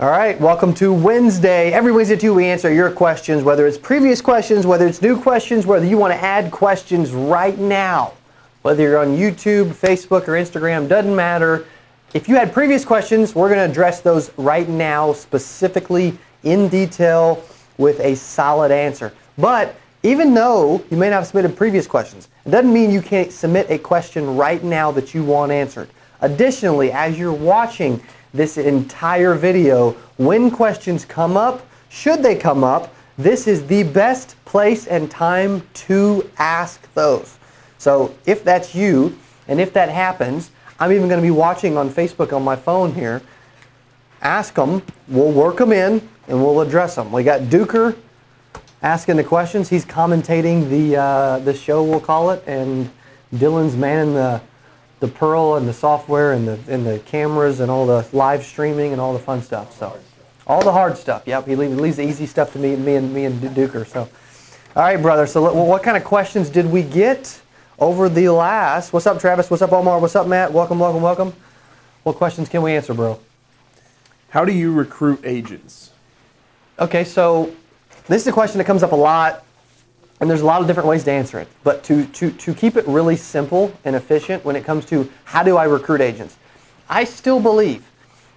All right, welcome to Wednesday. Every Wednesday too, we answer your questions, whether it's previous questions, whether it's new questions, whether you want to add questions right now. Whether you're on YouTube, Facebook, or Instagram, doesn't matter. If you had previous questions, we're going to address those right now, specifically in detail with a solid answer. But even though you may not have submitted previous questions, it doesn't mean you can't submit a question right now that you want answered. Additionally, as you're watching this entire video, when questions come up, should they come up, this is the best place and time to ask those. So if that's you, and if that happens, I'm even going to be watching on Facebook on my phone here. Ask them, we'll work them in, and we'll address them. We got Duker asking the questions. He's commentating the show, we'll call it, and Dylan's manning the Pearl and the software and the cameras and all the live streaming and all the fun stuff. So all the hard stuff. Yep, he leaves the easy stuff to me and Duker. So, all right, brother. So what kind of questions did we get over the last? What's up, Travis? What's up, Omar? What's up, Matt? Welcome, welcome, welcome. What questions can we answer, bro? How do you recruit agents? Okay, so this is a question that comes up a lot. And there's a lot of different ways to answer it. But to keep it really simple and efficient when it comes to how do I recruit agents, I still believe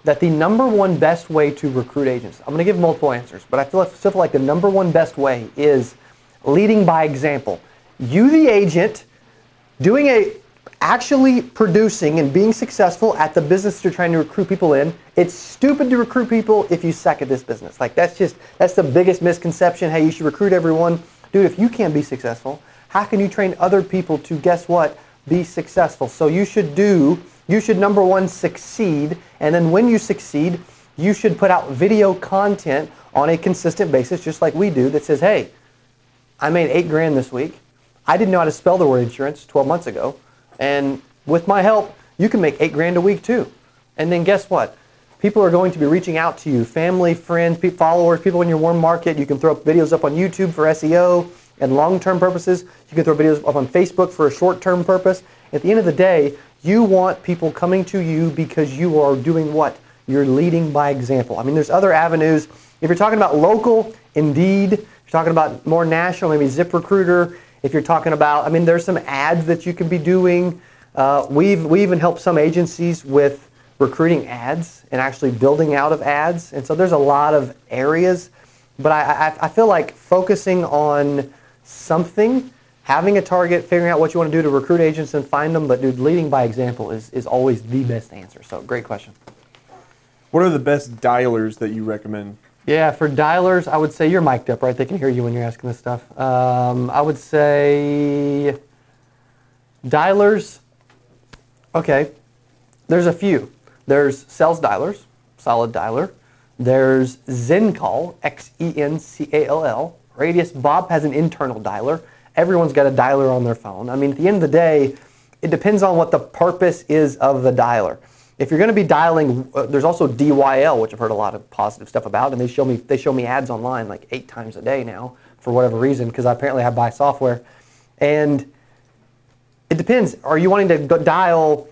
that the number one best way to recruit agents, I'm going to give multiple answers, but I still feel like the number one best way is leading by example. You, the agent, actually producing and being successful at the business you're trying to recruit people in. It's stupid to recruit people if you suck at this business. Like that's the biggest misconception. Hey, you should recruit everyone. Dude, if you can't be successful, how can you train other people to, guess what, be successful? So you should number one, succeed. And then when you succeed, you should put out video content on a consistent basis, just like we do, that says, hey, I made $8,000 this week. I didn't know how to spell the word insurance 12 months ago. And with my help, you can make $8,000 a week too. And then guess what? People are going to be reaching out to you, family, friends, followers, people in your warm market. You can throw videos up on YouTube for SEO and long-term purposes. You can throw videos up on Facebook for a short-term purpose. At the end of the day, you want people coming to you because you are doing what? You're leading by example. I mean, there's other avenues. If you're talking about local, Indeed. If you're talking about more national, maybe ZipRecruiter. If you're talking about, I mean, there's some ads that you can be doing. We even helped some agencies with recruiting ads and actually building out of ads. And so there's a lot of areas, but I feel like focusing on something, having a target, figuring out what you want to do to recruit agents and find them, but dude, leading by example is always the best answer. So great question. What are the best dialers that you recommend? Yeah, for dialers, I would say you're mic'd up, right? They can hear you when you're asking this stuff. I would say dialers, okay, there's a few. There's Sales Dialers, solid dialer. There's ZenCall, X-E-N-C-A-L-L. Radius. Bob has an internal dialer. Everyone's got a dialer on their phone. I mean, at the end of the day, it depends on what the purpose is of the dialer. If you're going to be dialing, there's also DYL, which I've heard a lot of positive stuff about, and they show me ads online like 8 times a day now for whatever reason, because apparently I buy software. And it depends. Are you wanting to go dial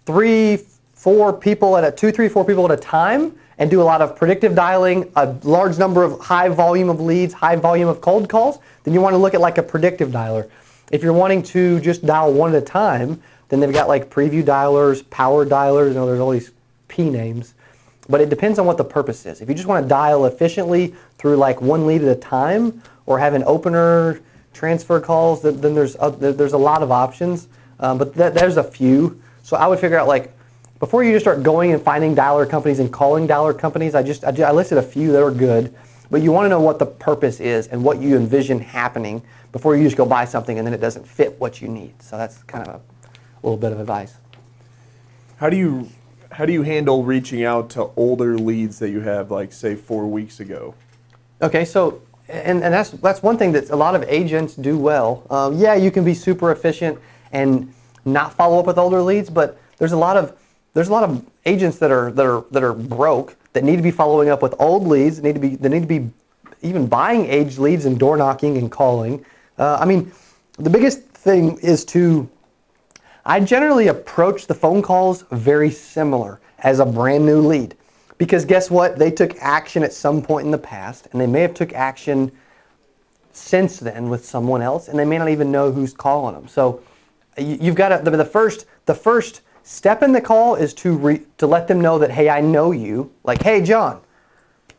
2, 3, 4 people at a time and do a lot of predictive dialing, a large number of high volume of leads, high volume of cold calls? Then you want to look at like a predictive dialer. If you're wanting to just dial one at a time, then they've got like preview dialers, power dialers, there's all these P names. But it depends on what the purpose is. If you just want to dial efficiently through like one lead at a time or have an opener, transfer calls, then there's a lot of options. But there's a few. So I would figure out like, before you just start going and finding dialer companies and calling dialer companies, I listed a few that are good, but you want to know what the purpose is and what you envision happening before you just go buy something and then it doesn't fit what you need. So that's kind of a little bit of advice. How do you handle reaching out to older leads that you have, like say 4 weeks ago? Okay, so and that's one thing that a lot of agents do well. Yeah, you can be super efficient and not follow up with older leads, but there's a lot of agents that are broke that need to be following up with old leads. They need to be even buying aged leads and door knocking and calling. I mean, the biggest thing is I generally approach the phone calls very similar as a brand new lead. Because guess what? They took action at some point in the past, and they may have took action since then with someone else, and they may not even know who's calling them. So you've got to, the first step in the call is to let them know that, hey, I know you. Like, hey, John,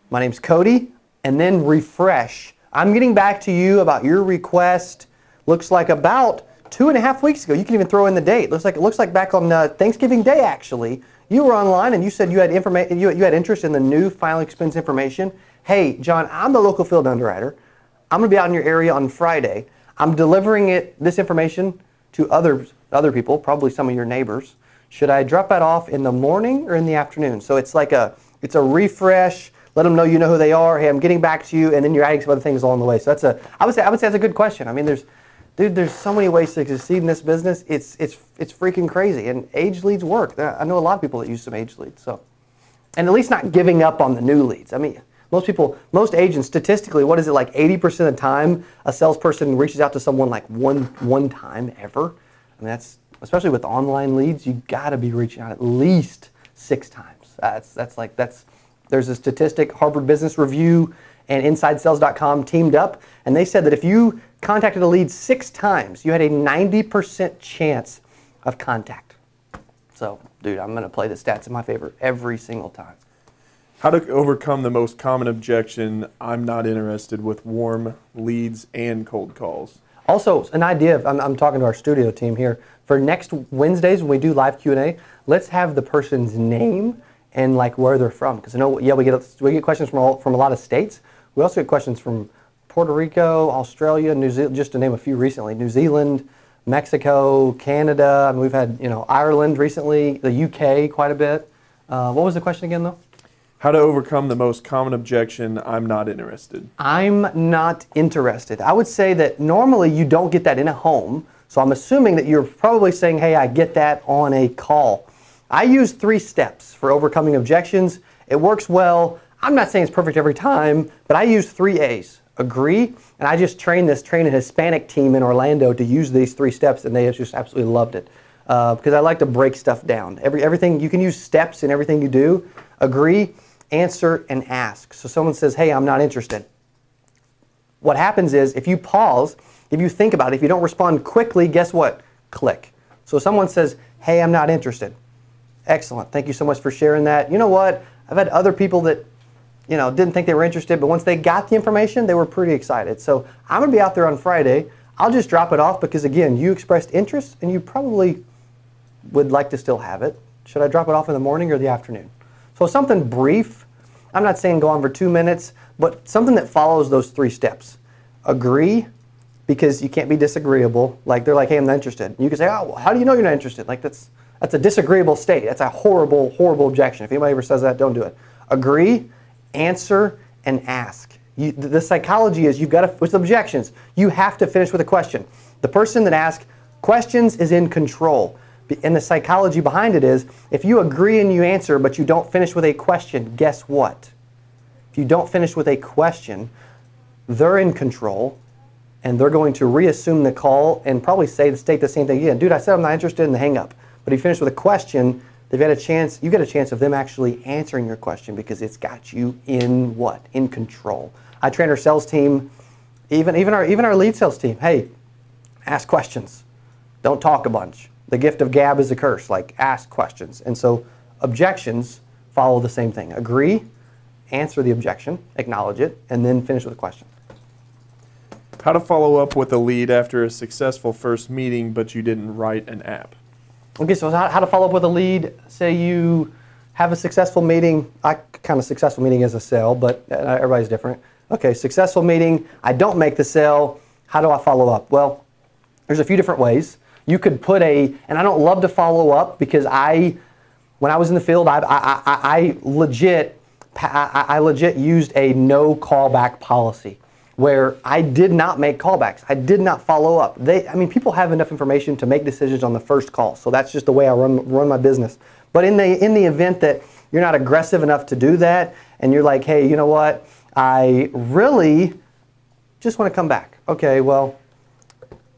my name's Cody, and then refresh. I'm getting back to you about your request. Looks like about 2.5 weeks ago. You can even throw in the date. It looks like back on Thanksgiving Day, actually. You were online and you said you had you had interest in the new final expense information. Hey, John, I'm the local field underwriter. I'm going to be out in your area on Friday. I'm delivering this information to other people, probably some of your neighbors. Should I drop that off in the morning or in the afternoon? So it's like it's a refresh. Let them know you know who they are. Hey, I'm getting back to you, and then you're adding some other things along the way. So I would say that's a good question. I mean, there's so many ways to succeed in this business. It's freaking crazy, and age leads work. I know a lot of people that use some age leads. So, and at least not giving up on the new leads. I mean, most agents, statistically, what is it, like 80% of the time a salesperson reaches out to someone like one time ever? I mean, that's, especially with online leads, you got to be reaching out at least 6 times. There's a statistic, Harvard Business Review and InsideSales.com teamed up, and they said that if you contacted a lead 6 times, you had a 90% chance of contact. So, dude, I'm going to play the stats in my favor every single time. How to overcome the most common objection, I'm not interested, with warm leads and cold calls. Also, an idea, I'm talking to our studio team here, for next Wednesdays when we do live Q&A, let's have the person's name and like where they're from. Because I know, we get questions from a lot of states. We also get questions from Puerto Rico, Australia, New Zealand, just to name a few recently, New Zealand, Mexico, Canada. I mean, we've had Ireland recently, the UK quite a bit. What was the question again, though? How to overcome the most common objection, I'm not interested. I'm not interested. I would say that normally you don't get that in a home, so I'm assuming that you're probably saying, hey, I get that on a call. I use 3 steps for overcoming objections. It works well. I'm not saying it's perfect every time, but I use 3 A's. Agree, and I just trained a Hispanic team in Orlando to use these 3 steps, and they have just absolutely loved it. Because I like to break stuff down. Everything, you can use steps in everything you do. Agree, answer, and ask. So someone says, hey, I'm not interested. What happens is, if you pause, if you think about it, if you don't respond quickly, guess what? Click. So someone says, hey, I'm not interested. Excellent. Thank you so much for sharing that. You know what? I've had other people that didn't think they were interested, but once they got the information, they were pretty excited. So I'm going to be out there on Friday. I'll just drop it off because, again, you expressed interest and you probably would like to still have it. Should I drop it off in the morning or the afternoon? So something brief. I'm not saying go on for 2 minutes, but something that follows those 3 steps. Agree, because you can't be disagreeable. Like, they're like, hey, I'm not interested. You can say, oh, well, how do you know you're not interested? Like, that's a disagreeable state. That's a horrible, horrible objection. If anybody ever says that, don't do it. Agree, answer, and ask. The psychology is with objections, you have to finish with a question. The person that asks questions is in control. And the psychology behind it is, if you agree and you answer, but you don't finish with a question, guess what? If you don't finish with a question, they're in control, and they're going to reassume the call and probably state the same thing again. Dude, I said I'm not interested in the hang up. But if you finish with a question, you get a chance of them actually answering your question because it's got you in what? In control. I train our sales team, even our lead sales team. Hey, ask questions. Don't talk a bunch. The gift of gab is a curse. Like, ask questions. And so objections follow the same thing. Agree, answer the objection, acknowledge it, and then finish with a question. How to follow up with a lead after a successful first meeting, but you didn't write an app. Okay, so how to follow up with a lead. Say you have a successful meeting. I count a successful meeting as a sale, but everybody's different. Okay, successful meeting. I don't make the sale. How do I follow up? Well, there's a few different ways. You could put and I don't love to follow up because when I was in the field, I legit used a no callback policy where I did not make callbacks. I did not follow up. People have enough information to make decisions on the first call, so that's just the way I run my business. But in the event that you're not aggressive enough to do that, and you're like, hey, you know what? I really just want to come back. Okay, well,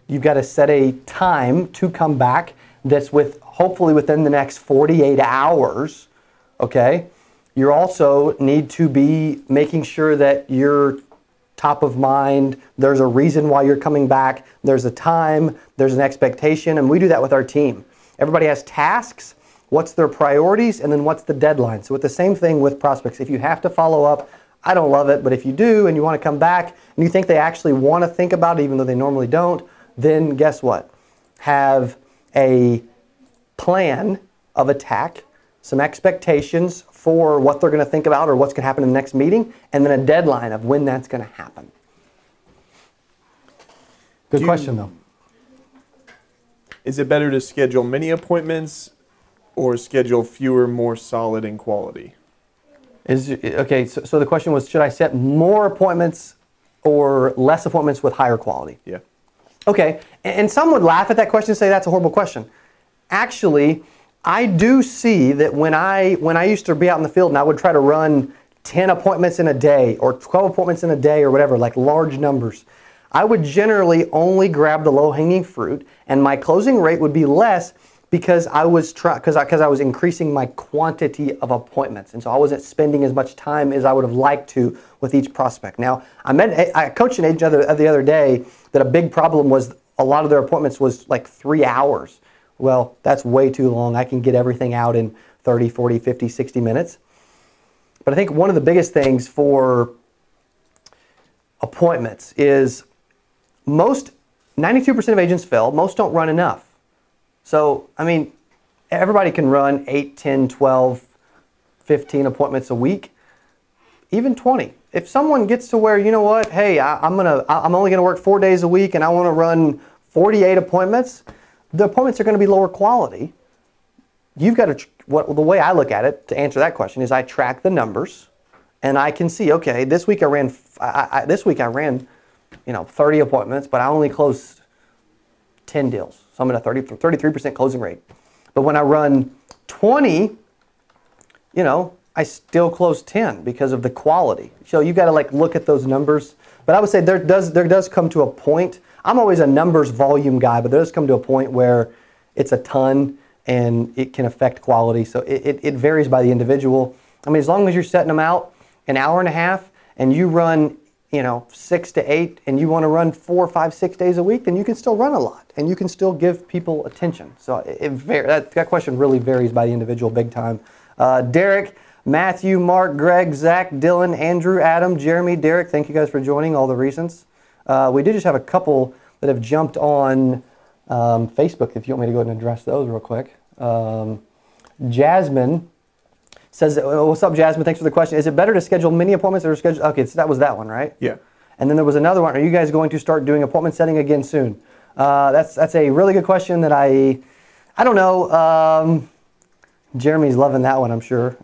you've got to set a time to come back that's hopefully within the next 48 hours, okay? You also need to be making sure that you're top of mind. There's a reason why you're coming back. There's a time, there's an expectation, and we do that with our team. Everybody has tasks, what's their priorities, and then what's the deadline. So it's the same thing with prospects. If you have to follow up, I don't love it, but if you do and you want to come back and you think they actually want to think about it even though they normally don't, then guess what? Have a plan of attack, some expectations for what they're going to think about or what's going to happen in the next meeting, and then a deadline of when that's going to happen. Good question, though. Is it better to schedule many appointments or schedule fewer, more solid in quality? Okay, so the question was, should I set more appointments or less appointments with higher quality? Yeah. Okay, and some would laugh at that question and say that's a horrible question. Actually, I do see that when I used to be out in the field and I would try to run 10 appointments in a day or 12 appointments in a day or whatever, like large numbers, I would generally only grab the low-hanging fruit, and my closing rate would be less because I was increasing my quantity of appointments, and so I wasn't spending as much time as I would have liked to with each prospect. Now, I coached an agent the other day that a big problem was a lot of their appointments was like 3 hours. Well, that's way too long. I can get everything out in 30, 40, 50, 60 minutes. But I think one of the biggest things for appointments is 92% of agents fail. Most don't run enough. So, I mean, everybody can run 8, 10, 12, 15 appointments a week, even 20. If someone gets to where, you know what, hey, I'm only going to work 4 days a week and I want to run 48 appointments, the appointments are going to be lower quality. You've got to, the way I look at it to answer that question is I track the numbers and I can see, okay, this week I ran 30 appointments, but I only closed 10 deals. So I'm at a 33% closing rate. But when I run 20, I still close 10 because of the quality. So you got to look at those numbers. But I would say there does come to a point. I'm always a numbers volume guy, but there does come to a point where it's a ton and it can affect quality. So it varies by the individual. I mean, as long as you're setting them out an hour and a half and you run 6 to 8 and you want to run 4, 5, 6 days a week, then you can still run a lot and you can still give people attention. So that question really varies by the individual big time. Derek, Matthew, Mark, Greg, Zach, Dylan, Andrew, Adam, Jeremy, Derek, thank you guys for joining, all the reasons. We did just have a couple that have jumped on Facebook, if you want me to go ahead and address those real quick. Jasmine says, what's up, Jasmine? Thanks for the question. Is it better to schedule mini appointments or schedule? Okay, so that was that one, right? Yeah. And then there was another one. Are you guys going to start doing appointment setting again soon? That's a really good question that I don't know. Jeremy's loving that one, I'm sure.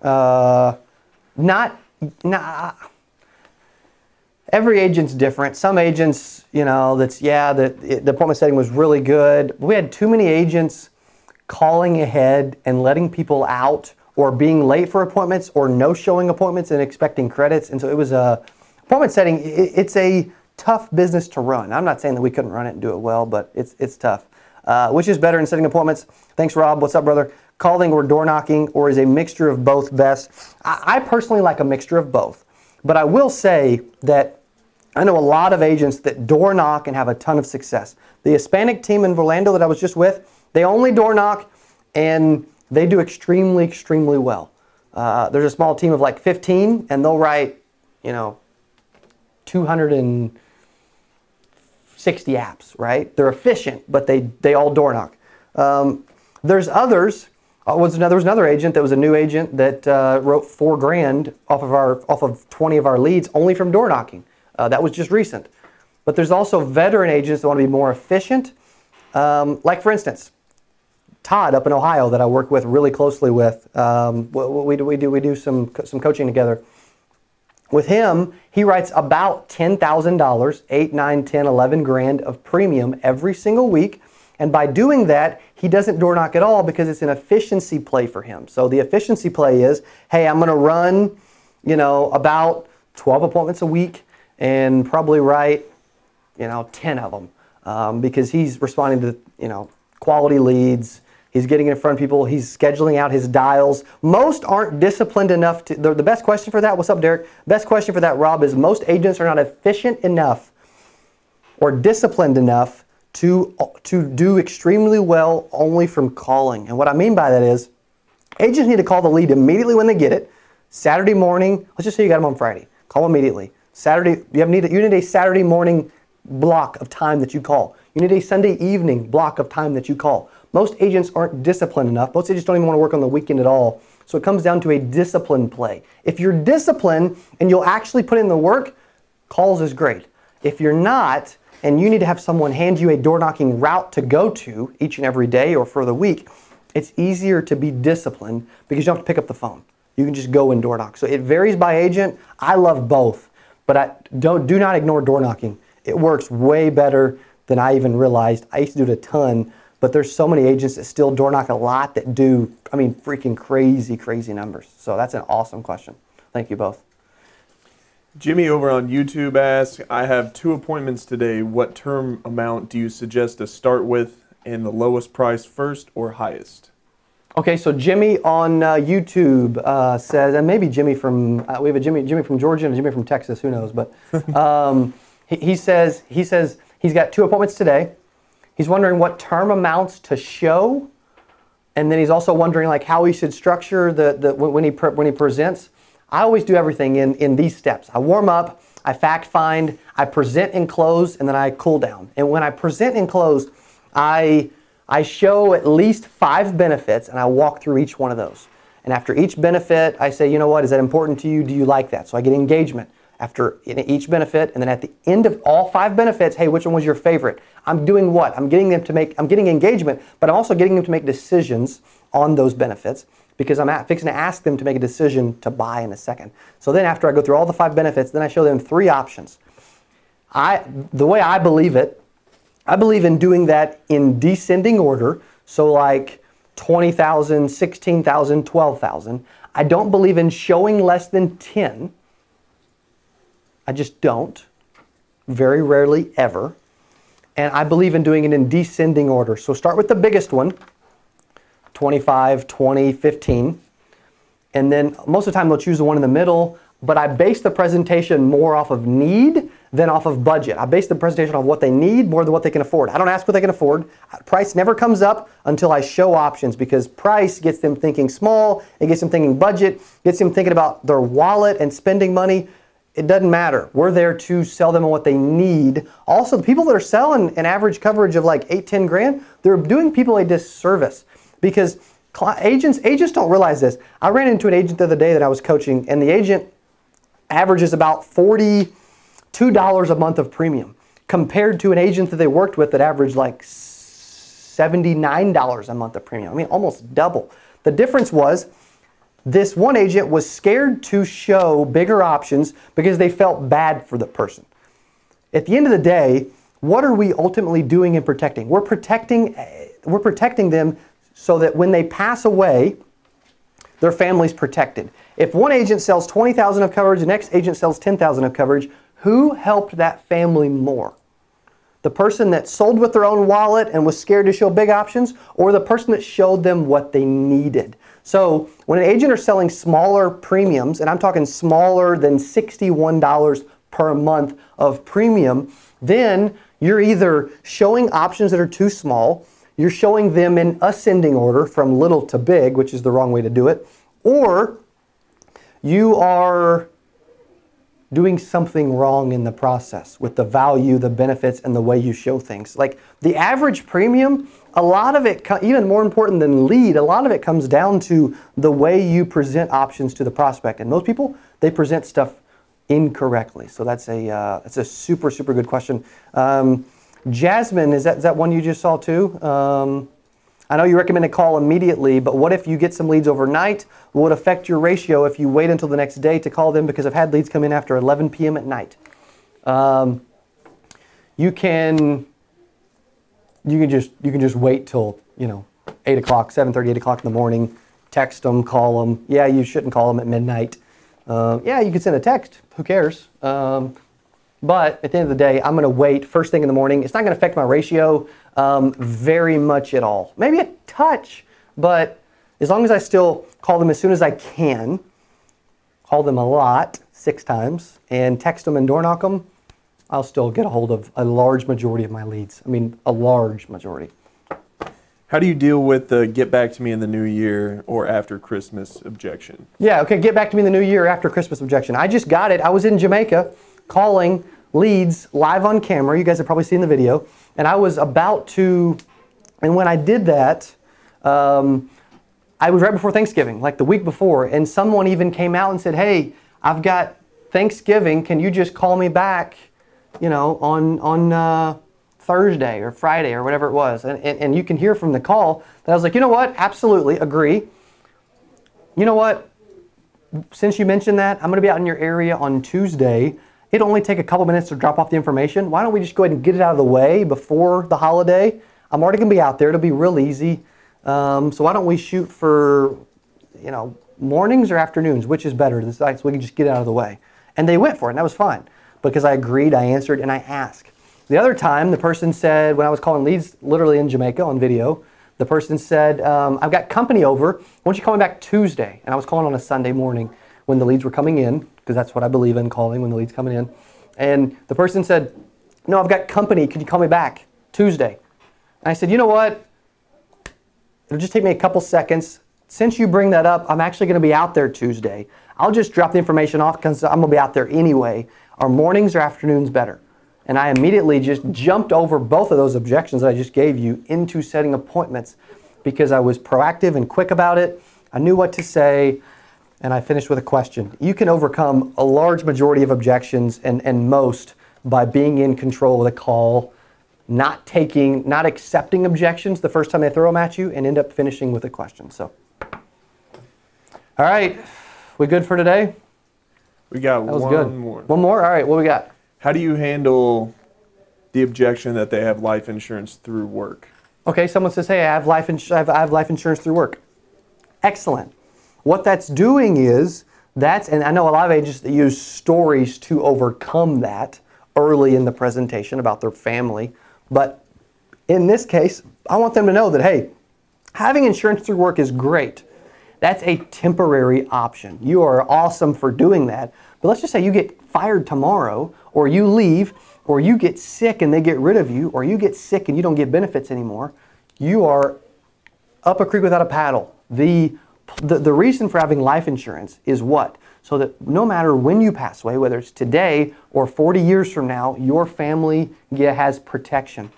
Every agent's different. Some agents, the appointment setting was really good. We had too many agents calling ahead and letting people out or being late for appointments or no showing appointments and expecting credits. And so it was appointment setting, it's a tough business to run. I'm not saying that we couldn't run it and do it well, but it's tough. Which is better in setting appointments? Thanks, Rob. What's up, brother? Calling or door knocking, or is a mixture of both best? I personally like a mixture of both. But I will say that I know a lot of agents that door knock and have a ton of success. The Hispanic team in Orlando that I was just with, they only door knock and they do extremely, extremely well. There's a small team of like 15 and they'll write, 260 apps, right? They're efficient, but they all door knock. There's others. There was another agent that was a new agent that wrote $4,000 off of 20 of our leads only from door knocking. That was just recent. But there's also veteran agents that want to be more efficient. Like for instance, Todd up in Ohio that I work with really closely with. We do some coaching together. With him, he writes about $10,000, 8, 9, 10, 11 grand of premium every single week. And by doing that, he doesn't door knock at all because it's an efficiency play for him. So the efficiency play is, hey, I'm going to run, about 12 appointments a week and probably write, 10 of them because he's responding to, quality leads. He's getting in front of people. He's scheduling out his dials. Most aren't disciplined enough to, the best question for that, what's up, Derek? Best question for that, Rob, is most agents are not efficient enough or disciplined enough to do extremely well only from calling. And what I mean by that is agents need to call the lead immediately when they get it. Saturday morning, let's just say you got them on Friday. Call immediately. Saturday, you need a Saturday morning block of time that you call. You need a Sunday evening block of time that you call. Most agents aren't disciplined enough. Most agents don't even want to work on the weekend at all. So it comes down to a discipline play. If you're disciplined and you'll actually put in the work, calls is great. If you're not, and you need to have someone hand you a door knocking route to go to each and every day or for the week, it's easier to be disciplined because you don't have to pick up the phone. You can just go and door knock. So it varies by agent. I love both, but do not ignore door knocking. It works way better than I even realized. I used to do it a ton, but there's so many agents that still door knock a lot that do, freaking crazy numbers. So that's an awesome question. Thank you both. Jimmy over on YouTube asks, I have 2 appointments today. What term amount do you suggest to start with, and the lowest price first or highest? Okay, so Jimmy on YouTube says, and maybe Jimmy from, we have a Jimmy from Georgia and a Jimmy from Texas, who knows, but he says he's got 2 appointments today. He's wondering what term amounts to show, and then he's also wondering like how he should structure when he presents. I always do everything in these steps. I warm up, I fact find, I present and close, and then I cool down. And when I present and close, I show at least 5 benefits, and I walk through each one of those. And after each benefit, I say, you know what, is that important to you? Do you like that? So I get engagement after each benefit, and then at the end of all 5 benefits, hey, which one was your favorite? I'm doing what? I'm getting engagement, but I'm also getting them to make decisions on those benefits because I'm fixing to ask them to make a decision to buy in a second. So then after I go through all the 5 benefits, then I show them 3 options. The way I believe it, I believe in doing that in descending order. So like 20,000, 16,000, 12,000. I don't believe in showing less than 10. I just don't. Very rarely ever. And I believe in doing it in descending order. So start with the biggest one, 25, 20, 15. And then most of the time they'll choose the one in the middle, but I base the presentation more off of need than off of budget. I base the presentation on what they need more than what they can afford. I don't ask what they can afford. Price never comes up until I show options because price gets them thinking small, it gets them thinking budget, gets them thinking about their wallet and spending money. It doesn't matter. We're there to sell them on what they need. Also, the people that are selling an average coverage of like 8, 10 grand, they're doing people a disservice because agents don't realize this. I ran into an agent the other day that I was coaching, and the agent averages about $42 a month of premium compared to an agent that they worked with that averaged like $79 a month of premium. Almost double. The difference was this one agent was scared to show bigger options because they felt bad for the person. At the end of the day, what are we ultimately doing and protecting? We're protecting them so that when they pass away, their family's protected. If one agent sells 20,000 of coverage, the next agent sells 10,000 of coverage, who helped that family more? The person that sold with their own wallet and was scared to show big options, or the person that showed them what they needed? So when an agent is selling smaller premiums, and I'm talking smaller than $61 per month of premium, then you're either showing options that are too small, you're showing them in ascending order from little to big, which is the wrong way to do it, or you are doing something wrong in the process with the value, the benefits, and the way you show things. Like the average premium, a lot of it, even more important than lead, a lot of it comes down to the way you present options to the prospect. And most people, they present stuff incorrectly. So that's a super, super good question. Jasmine, is that one you just saw too? I know you recommend a call immediately, but what if you get some leads overnight? Will it affect your ratio if you wait until the next day to call them? Because I've had leads come in after 11 p.m. at night. You can just wait till 8 o'clock, 7:30, 8 o'clock in the morning. Text them, call them. Yeah, you shouldn't call them at midnight. Yeah, you could send a text. Who cares? But at the end of the day, I'm going to wait first thing in the morning. It's not going to affect my ratio very much at all. Maybe a touch But as long as I still call them as soon as I can, call them a lot, 6 times, and text them and door knock them, I'll still get a hold of a large majority of my leads. I mean, a large majority. How do you deal with the get back to me in the new year or after Christmas objection? Yeah, okay, get back to me in the new year after Christmas objection. I just got it. I was in Jamaica calling leads live on camera. You guys have probably seen the video. And I was about to, and when I did that, I was right before Thanksgiving, like the week before, and someone even came out and said, hey, I've got Thanksgiving. Can you just call me back, you know, on Thursday or Friday or whatever it was? And you can hear from the call that I was like, you know what? Absolutely, agree. You know what? Since you mentioned that, I'm going to be out in your area on Tuesday. It'll only take a couple minutes to drop off the information. Why don't we just go ahead and get it out of the way before the holiday? I'm already going to be out there. It'll be real easy. So why don't we shoot for, you know, mornings or afternoons, which is better, so we can just get it out of the way. And they went for it, and that was fine because I agreed, I answered, and I asked. The other time, the person said, when I was calling leads, literally in Jamaica on video, the person said, I've got company over. Why don't you call me back Tuesday? And I was calling on a Sunday morning when the leads were coming in, because that's what I believe in, calling when the leads coming in. And the person said, no, I've got company. Could you call me back Tuesday? And I said, you know what? It'll just take me a couple seconds. Since you bring that up, I'm actually going to be out there Tuesday. I'll just drop the information off because I'm going to be out there anyway. Are mornings or afternoons better? And I immediately just jumped over both of those objections that I just gave you into setting appointments because I was proactive and quick about it. I knew what to say, and I finished with a question. You can overcome a large majority of objections and most by being in control of the call, not accepting objections the first time they throw them at you, and end up finishing with a question. So, all right, we good for today? We got that was one good. more. One more? All right, what we got? How do you handle the objection that they have life insurance through work? Okay, someone says, hey, I have life insurance through work. Excellent. What that's doing is, and I know a lot of agents that use stories to overcome that early in the presentation about their family. But in this case, I want them to know that, hey, having insurance through work is great. That's a temporary option. You are awesome for doing that. But let's just say you get fired tomorrow, or you leave, or you get sick and they get rid of you, or you get sick and you don't get benefits anymore. You are up a creek without a paddle. The reason for having life insurance is what? So that no matter when you pass away, whether it's today or 40 years from now, your family has protection.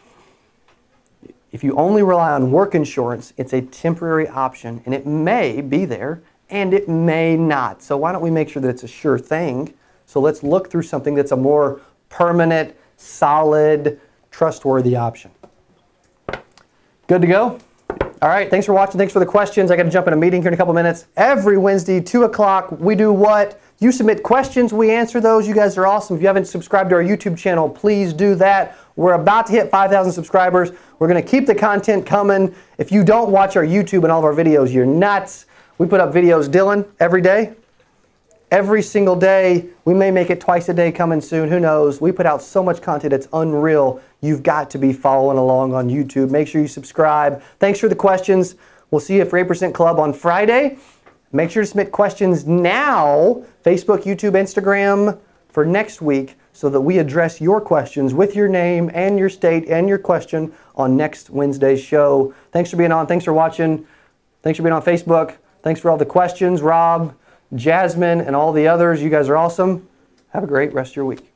If you only rely on work insurance, it's a temporary option, and it may be there, and it may not. So why don't we make sure that it's a sure thing? So let's look through something that's a more permanent, solid, trustworthy option. Good to go? All right, thanks for watching. Thanks for the questions. I got to jump in a meeting here in a couple minutes. Every Wednesday, 2 o'clock, we do what? You submit questions, we answer those. You guys are awesome. If you haven't subscribed to our YouTube channel, please do that. We're about to hit 5,000 subscribers. We're going to keep the content coming. If you don't watch our YouTube and all of our videos, you're nuts. We put up videos, Dylan, every day. Every single day. We may make it twice a day coming soon. Who knows? We put out so much content, it's unreal. You've got to be following along on YouTube. Make sure you subscribe. Thanks for the questions. We'll see you at 8% Club on Friday. Make sure to submit questions now, Facebook, YouTube, Instagram, for next week so that we address your questions with your name and your state and your question on next Wednesday's show. Thanks for being on. Thanks for watching. Thanks for being on Facebook. Thanks for all the questions, Rob, Jasmine, and all the others. You guys are awesome. Have a great rest of your week.